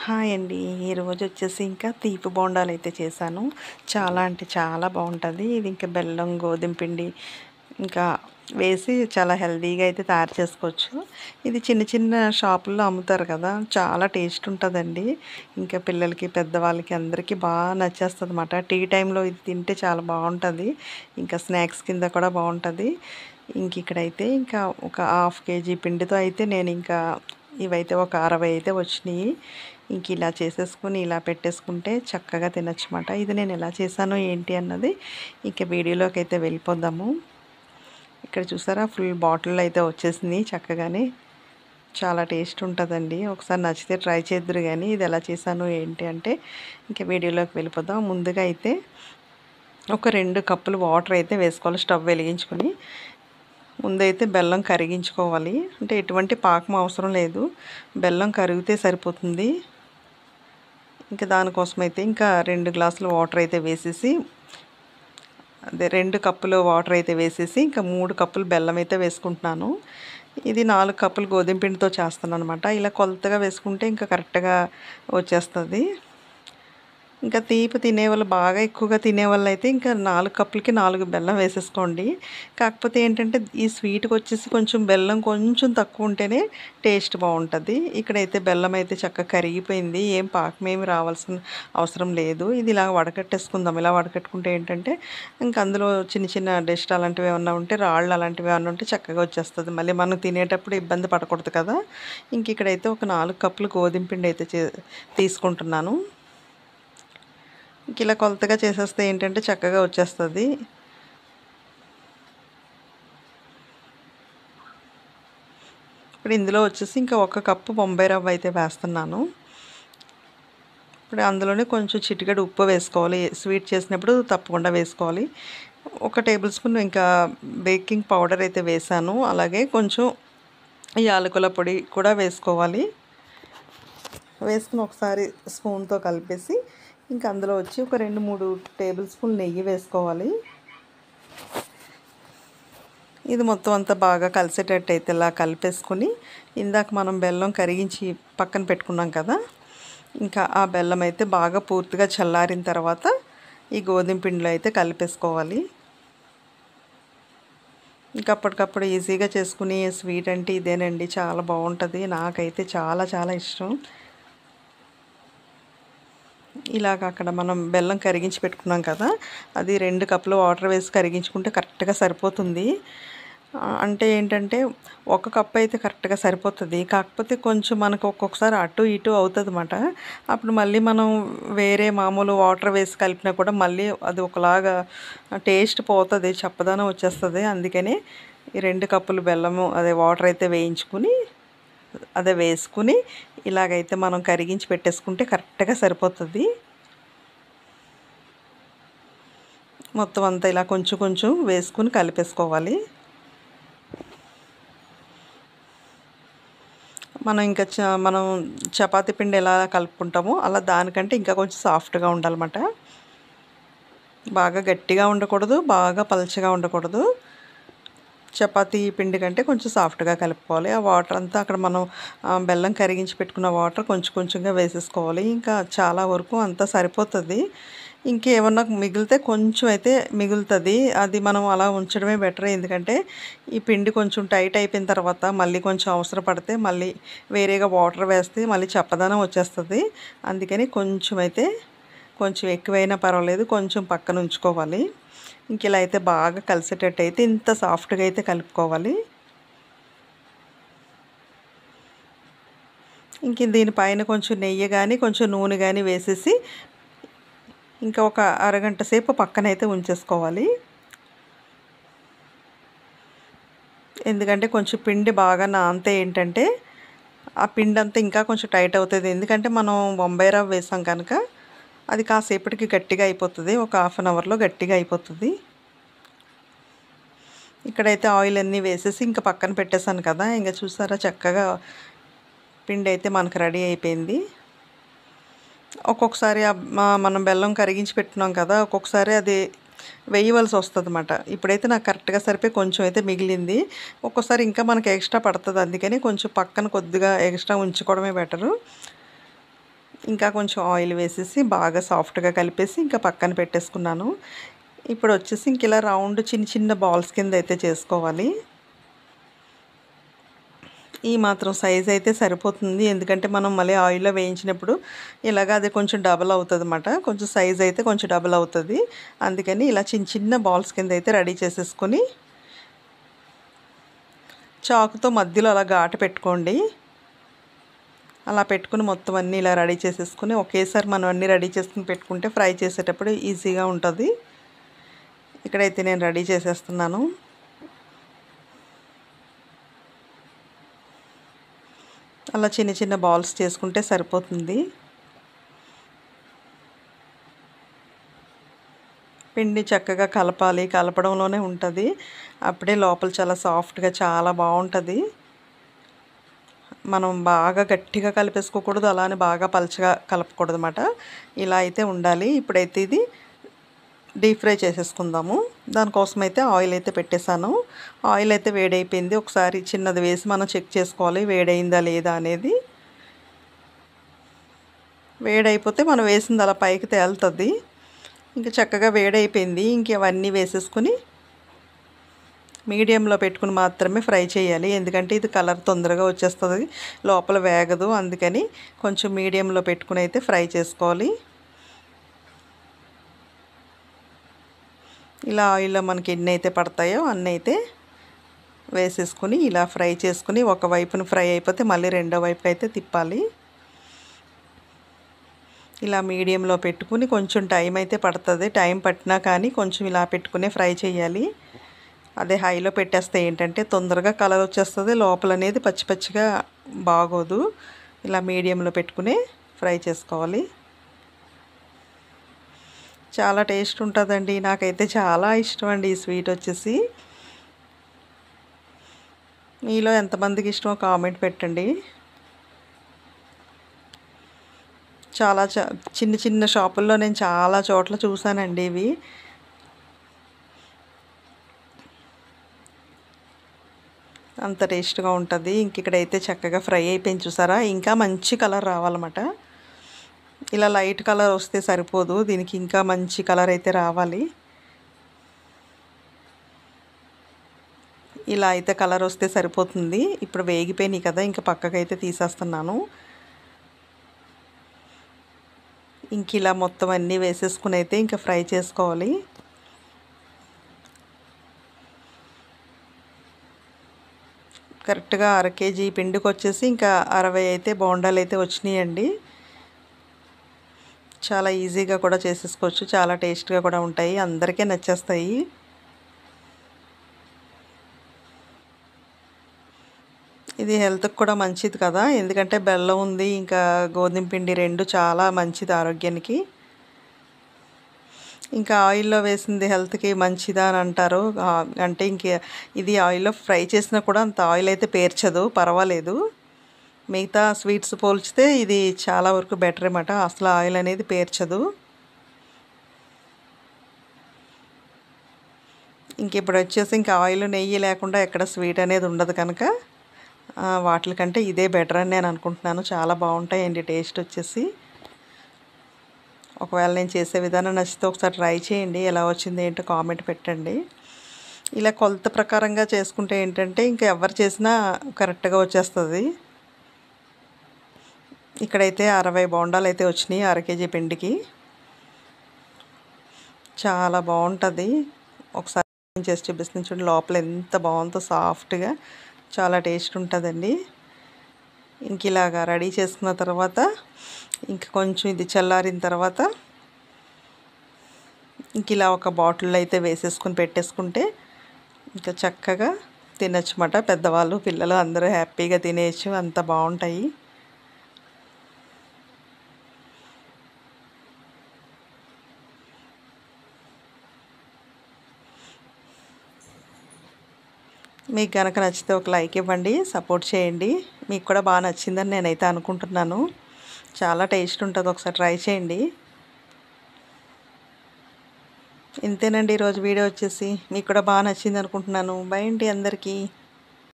Hi అండి. ఈరోజు వచ్చేసి ఇంకా తీపి బోండాలైతే చేశాను. చాలా అంటే చాలా బావుంటది. ఇది ఇంకా బెల్లం, గోధుమ పిండి ఇంకా వేసి చాలా హెల్తీగా అయితే తయారు చేసుకోవచ్చు. ఇది చిన్న చిన్న షాపుల్లో అమ్ముతారు కదా! చాలా టేస్ట్ ఉంటదండి. ఇంకా పిల్లలకి, పెద్దవాళ్ళకి అందరికీ నచ్చేస్తదనమాట. టీ టైంలో ఇది తింటే చాలా బావుంటది. ఇంకా స్నాక్స్ కింద కూడా బావుంటది. ఇక్కడైతే ఇంకా ఒక హాఫ్ కేజీ పిండితో అయితే నేనింకా ఇవైతే ఒక 60 అయితే వచ్చినియి. ఇలా చేసేసుకొని ఇలా పెట్టేసుకుంటే చక్కగా తినొచ్చమాట. ఇది నేను ఎలా చేశానో ఏంటి అన్నది వీడియోలోకైతే వెళ్ళిపోదాము. ఇక్కడ చూసారా ఫుల్ బాటిల్ అయితే వచ్చేసినాయి చక్కగానే. చాలా టేస్ట్ ఉంటదండి. ఒకసారి నచ్చితే ట్రై చేద్దురు గానీ ఇది ఎలా చేశాను ఏంటి అంటే వీడియోలోకి వెళ్ళిపోదాం. ముందుగా అయితే ఒక 2 కప్పులు వాటర్ అయితే వేసుకోవాలి స్టవ్ వెలిగించుకొని. ముందైతే బెల్లం కరిగించుకోవాలి. అంటే ఎటువంటి పాకం అవసరం లేదు. బెల్లం కరిగితే సరిపోతుంది. దానికోసమైతే ఇంకా 2 గ్లాసులు వాటర్ అయితే వేసేసి అదే 2 కప్పులు వాటర్ అయితే వేసేసి ఇంకా 3 కప్పులు బెల్లం అయితే వేసుకుంటున్నాను. ఇది 4 కప్పులు గోధుమ పిండితో చేస్తాననమాట. ఇలా కొలతగా వేసుకుంటే ఇంకా కరెక్ట్‌గా వచ్చేస్తది. ఇంకా తీపి తినేవాళ్ళు బాగా ఎక్కువగా తినేవాళ్ళైతే ఇంకా 4 కప్పులకి 4 బెల్లం వేసేసుకోండి. కాకపోతే ఏంటంటే ఈ స్వీట్‌కొచ్చేసి కొంచెం బెల్లం కొంచెం తక్కువ ఉంటేనే టేస్ట్ బావుంటది. ఇక్కడైతే బెల్లం అయితే చక్కగా కరిగిపోయింది. ఏం పాకమేమి రావాల్సిన అవసరం లేదు. ఇది ఇలా వడకట్టేసుకుందాం. ఇలా వడకట్టుకుంటే ఏంటంటే ఇంక అందులో చిన్న చిన్న డస్ట్ అలాంటివి ఏమన్నా ఉంటే రాళ్ళు అలాంటివి ఏమన్నా ఉంటే చక్కగా వచ్చేస్తది. మళ్ళీ మనం తినేటప్పుడు ఇబ్బంది పడకూడదు కదా! ఇక్కడైతే ఒక 4 కప్పులు గోధుమ పిండి అయితే తీసుకుంటున్నాను. ఇలా కొలతగా చేసేస్తే ఏంటంటే చక్కగా వచ్చేస్తది. ఇప్పుడు ఇందులో వచ్చేసి ఇంకా 1 కప్పు బొంబాయి రవ్వ అయితే వేస్తున్నాను. ఇప్పుడు అందులోనే కొంచెం చిటికెడు ఉప్పు వేసుకోవాలి. స్వీట్ చేసినప్పుడు తప్పకుండా వేసుకోవాలి. 1 టేబుల్ స్పూన్ ఇంకా బేకింగ్ పౌడర్ అయితే వేసాను. అలాగే కొంచెం యాలకుల పొడి కూడా వేసుకోవాలి. వేసుకుని ఒకసారి స్పూన్‌తో కలిపేసి ఇంకా అందులో వచ్చి ఒక 2, 3 టేబుల్ స్పూన్లు నెయ్యి వేసుకోవాలి. ఇది మొత్తం అంతా బాగా కలిసేటట్టు అయితే ఇలా కలిపేసుకొని ఇందాక మనం బెల్లం కరిగించి పక్కన పెట్టుకున్నాం కదా! ఇంకా ఆ బెల్లం అయితే బాగా పూర్తిగా చల్లారిన తర్వాత ఈ గోధుమ పిండిలో అయితే కలిపేసుకోవాలి. అప్పటికప్పుడు ఈజీగా చేసుకునే స్వీట్ అంటే ఇదేనండి. చాలా బావుంటది. నాకైతే చాలా చాలా ఇష్టం. ఇలాగ అక్కడ మనం బెల్లం కరిగించి పెట్టుకున్నాం కదా! అది 2 కప్పులు వాటర్ వేసి కరిగించుకుంటే కరెక్ట్‌గా సరిపోతుంది. అంటే ఏంటంటే 1 కప్ అయితే కరెక్ట్‌గా సరిపోతది. కాకపోతే కొంచెం మనకు ఒక్కొక్కసారి అటు ఇటు అవుతదన్నమాట. అప్పుడు మళ్ళీ మనం వేరే మామూలు వాటర్ వేసి కలిపినా కూడా మళ్ళీ అది ఒకలాగా టేస్ట్ పోతది. చప్పదనం వచ్చేస్తది. అందుకనే ఈ 2 కప్పులు బెల్లము వాటర్ అయితే వేసుకుని ఇలాగైతే మనం కరిగించి పెట్టేసుకుంటే కరెక్ట్‌గా సరిపోతది. మొత్తం అంతా ఇలా కొంచెం కొంచెం వేసుకుని కలిపేసుకోవాలి. మనం చపాతీ పిండి ఎలా కలుపుకుంటామో అలా దానికంటే ఇంకా కొంచెం సాఫ్ట్‌గా ఉండాలన్నమాట. బాగా గట్టిగా ఉండకూడదు. బాగా పలచగా ఉండకూడదు. చపాతీ పిండి కంటే కొంచెం సాఫ్ట్‌గా కలుపుకోవాలి. ఆ వాటర్ అంతా అక్కడ మనం బెల్లం కరిగించి పెట్టుకున్న వాటర్ కొంచెం కొంచెంగా వేసేసుకోవాలి. ఇంకా చాలా వరకు అంతా సరిపోతది. ఇంకేమన్నా మిగిలితే కొంచెం అయితే మిగులుతది. అది మనం అలా ఉంచడమే బెటర్. ఎందుకంటే ఈ పిండి కొంచెం టైట్ అయిపోయిన తర్వాత మళ్ళీ కొంచెం అవసరం పడితే మళ్ళీ వేరేగా వాటర్ వేస్తే మళ్ళీ చప్పదనం వచ్చేస్తది. అందుకని కొంచెం ఎక్కువైనా పర్వాలేదు. కొంచెం పక్కన ఉంచుకోవాలి. ఇలా అయితే బాగా కలిసేటట్టు అయితే ఇంత సాఫ్ట్‌గా అయితే కలుపుకోవాలి. దీనిపైన కొంచెం నెయ్యి గాని, కొంచెం నూనె గాని వేసేసి ఇంకా ఒక అరగంట సేపు పక్కనైతే ఉంచేసుకోవాలి. ఎందుకంటే కొంచెం పిండి బాగా నానితే ఏంటంటే ఆ పిండంతా ఇంకా కొంచెం టైట్ అవుతది. ఎందుకంటే మనం బొంబాయి రవ్వ వేసాం కనుక అది కాసేపటికి గట్టిగా అయిపోతది. ఒక హాఫ్ అన్ అవర్‌లో గట్టిగా అయిపోతది. ఇక్కడైతే ఆయిల్ అన్నీ వేసేసి ఇంకా పక్కన పెట్టేసాను కదా! చూసారా చక్కగా పిండి అయితే మనకు రెడీ అయిపోయింది. ఒక్కొక్కసారి మనం బెల్లం కరిగించి పెట్టుకున్నాం కదా! ఒక్కొక్కసారి అది వేయవలసి వస్తదన్నమాట. ఇప్పుడైతే నాకు కరెక్ట్‌గా సరిపోయి కొంచెం అయితే మిగిలింది. ఒక్కోసారి ఇంకా మనకు ఎక్స్ట్రా పడతది. అందుకని కొంచెం పక్కన కొద్దిగా ఎక్స్ట్రా ఉంచుకోవడమే బెటరు. ఇంకా కొంచెం ఆయిల్ వేసేసి బాగా సాఫ్ట్గా కలిపేసి ఇంకా పక్కన పెట్టేసుకున్నాను. ఇప్పుడు వచ్చేసి ఇంక ఇలా రౌండ్ చిన్న చిన్న బాల్స్ కింద అయితే చేసుకోవాలి. ఈ మాత్రం సైజ్ అయితే సరిపోతుంది, ఎందుకంటే మనం మళ్ళీ ఆయిల్లో వేయించినప్పుడు ఇలాగ అది కొంచెం డబల్ అవుతుంది అన్నమాట. కొంచెం సైజ్ అయితే కొంచెం డబల్ అవుతుంది. అందుకని ఇలా చిన్న చిన్న బాల్స్ కింద అయితే రెడీ చేసేసుకొని చాకుతో మధ్యలో అలా ఘాటు పెట్టుకోండి. అలా పెట్టుకుని మొత్తం అన్నీ ఇలా రెడీ చేసేసుకుని ఒకేసారి మనం అన్నీ రెడీ చేసుకుని పెట్టుకుంటే ఫ్రై చేసేటప్పుడు ఈజీగా ఉంటుంది. ఇక్కడైతే నేను రెడీ చేసేస్తున్నాను. అలా చిన్న చిన్న బాల్స్ చేసుకుంటే సరిపోతుంది. పిండి చక్కగా కలపాలి, కలపడంలోనే ఉంటుంది. అప్పుడే లోపల చాలా సాఫ్ట్గా చాలా బాగుంటుంది. మనం బాగా గట్టిగా కలిపేసుకోకూడదు, అలానే బాగా పలచగా కలపకూడదు అన్నమాట. ఇలా అయితే ఉండాలి. ఇప్పుడైతే ఇది డీప్ ఫ్రై చేసేసుకుందాము. దానికోసం అయితే ఆయిల్ అయితే పెట్టేశాను. ఆయిల్ అయితే వేడైపోయింది. ఒకసారి చిన్నది వేసి మనం చెక్ చేసుకోవాలి వేడైందా లేదా అనేది. వేడైపోతే మనం వేసింది అలా పైకి తేలుతుంది. ఇంకా చక్కగా వేడైపోయింది. ఇంక ఇవన్నీ వేసేసుకుని మీడియంలో పెట్టుకుని మాత్రమే ఫ్రై చేయాలి, ఎందుకంటే ఇది కలర్ తొందరగా వచ్చేస్తుంది, లోపల వేగదు. అందుకని కొంచెం మీడియంలో పెట్టుకుని అయితే ఫ్రై చేసుకోవాలి. ఇలా ఆయిల్లో మనకి ఎన్ని అయితే పడతాయో అన్నీ అయితే వేసేసుకుని ఇలా ఫ్రై చేసుకుని ఒక వైపున ఫ్రై అయిపోతే మళ్ళీ రెండో వైపుకి అయితే తిప్పాలి. ఇలా మీడియంలో పెట్టుకుని కొంచెం టైం అయితే పడుతుంది. టైం పట్టినా కానీ కొంచెం ఇలా పెట్టుకునే ఫ్రై చేయాలి. అదే హైలో పెట్టేస్తే ఏంటంటే తొందరగా కలర్ వచ్చేస్తుంది, లోపల అనేది పచ్చి పచ్చిగా బాగోదు. ఇలా మీడియంలో పెట్టుకుని ఫ్రై చేసుకోవాలి. చాలా టేస్ట్ ఉంటుందండి. నాకైతే చాలా ఇష్టం అండి ఈ స్వీట్ వచ్చేసి. మీలో ఎంతమందికి ఇష్టమో కామెంట్ పెట్టండి. చాలా చిన్న చిన్న షాపుల్లో నేను చాలా చోట్ల చూసానండి ఇవి. అంత టేస్ట్గా ఉంటుంది. ఇంక ఇక్కడైతే చక్కగా ఫ్రై అయిపోయింది చూసారా. ఇంకా మంచి కలర్ రావాలన్నమాట. ఇలా లైట్ కలర్ వస్తే సరిపోదు, దీనికి ఇంకా మంచి కలర్ అయితే రావాలి. ఇలా అయితే కలర్ వస్తే సరిపోతుంది. ఇప్పుడు వేగిపోయినాయి కదా, ఇంకా పక్కకైతే తీసేస్తున్నాను. ఇంక ఇలా మొత్తం అన్నీ వేసేసుకుని అయితే ఇంకా ఫ్రై చేసుకోవాలి. కరెక్ట్గా 1/2 కేజీ పిండికి వచ్చేసి ఇంకా 60 అయితే బోండాలు అయితే వచ్చినాయండి. చాలా ఈజీగా కూడా చేసేసుకోవచ్చు, చాలా టేస్ట్గా కూడా ఉంటాయి, అందరికీ నచ్చేస్తాయి. ఇది హెల్త్కి కూడా మంచిది కదా, ఎందుకంటే బెల్లం ఉంది ఇంకా గోధుమ పిండి రెండు చాలా మంచిది ఆరోగ్యానికి. ఇంకా ఆయిల్లో వేసింది హెల్త్కి మంచిదా అని అంటారు. అంటే ఇంక ఇది ఆయిల్లో ఫ్రై చేసినా కూడా అంత ఆయిల్ అయితే పేర్చదు, పర్వాలేదు. మిగతా స్వీట్స్ పోల్చితే ఇది చాలా వరకు బెటర్ అన్నమాట, అసలు ఆయిల్ అనేది పేర్చదు. ఇంక ఇప్పుడు వచ్చేసి ఇంకా ఆయిల్ నెయ్యి లేకుండా ఎక్కడ స్వీట్ అనేది ఉండదు కనుక వాటికంటే ఇదే బెటర్ అని నేను అనుకుంటున్నాను. చాలా బాగుంటాయండి టేస్ట్ వచ్చేసి. ఒకవేళ నేను చేసే విధానం నచ్చితే ఒకసారి ట్రై చేయండి, ఎలా వచ్చింది ఏంటో కామెంట్ పెట్టండి. ఇలా కొలత ప్రకారంగా చేసుకుంటే ఏంటంటే ఇంకా ఎవరు చేసినా కరెక్ట్గా వచ్చేస్తుంది. ఇక్కడైతే 60 బోండాలు అయితే వచ్చినాయి 1/2 కేజీ పిండికి. చాలా బాగుంటుంది. ఒకసారి చేసి చూపిస్తుంది చూడండి, లోపల ఎంత బాగుందో సాఫ్ట్గా, చాలా టేస్ట్ ఉంటుందండి. ఇంక ఇలాగా రెడీ చేసుకున్న తర్వాత ఇంక కొంచెం ఇది చల్లారిన తర్వాత ఇంక ఇలా ఒక బాటిల్లో అయితే వేసేసుకుని పెట్టేసుకుంటే ఇంకా చక్కగా తినొచ్చమాట. పెద్దవాళ్ళు పిల్లలు అందరూ హ్యాపీగా తినేయచ్చు, అంత బాగుంటాయి. మీకు కనుక నచ్చితే ఒక లైక్ ఇవ్వండి, సపోర్ట్ చేయండి. మీకు కూడా బాగా నచ్చిందని నేనైతే అనుకుంటున్నాను. చాలా టేస్ట్ ఉంటుంది, ఒకసారి ట్రై చేయండి. ఇంతేనండి ఈరోజు వీడియో వచ్చేసి. మీకు కూడా బాగా నచ్చింది అనుకుంటున్నాను. బై అండి అందరికీ.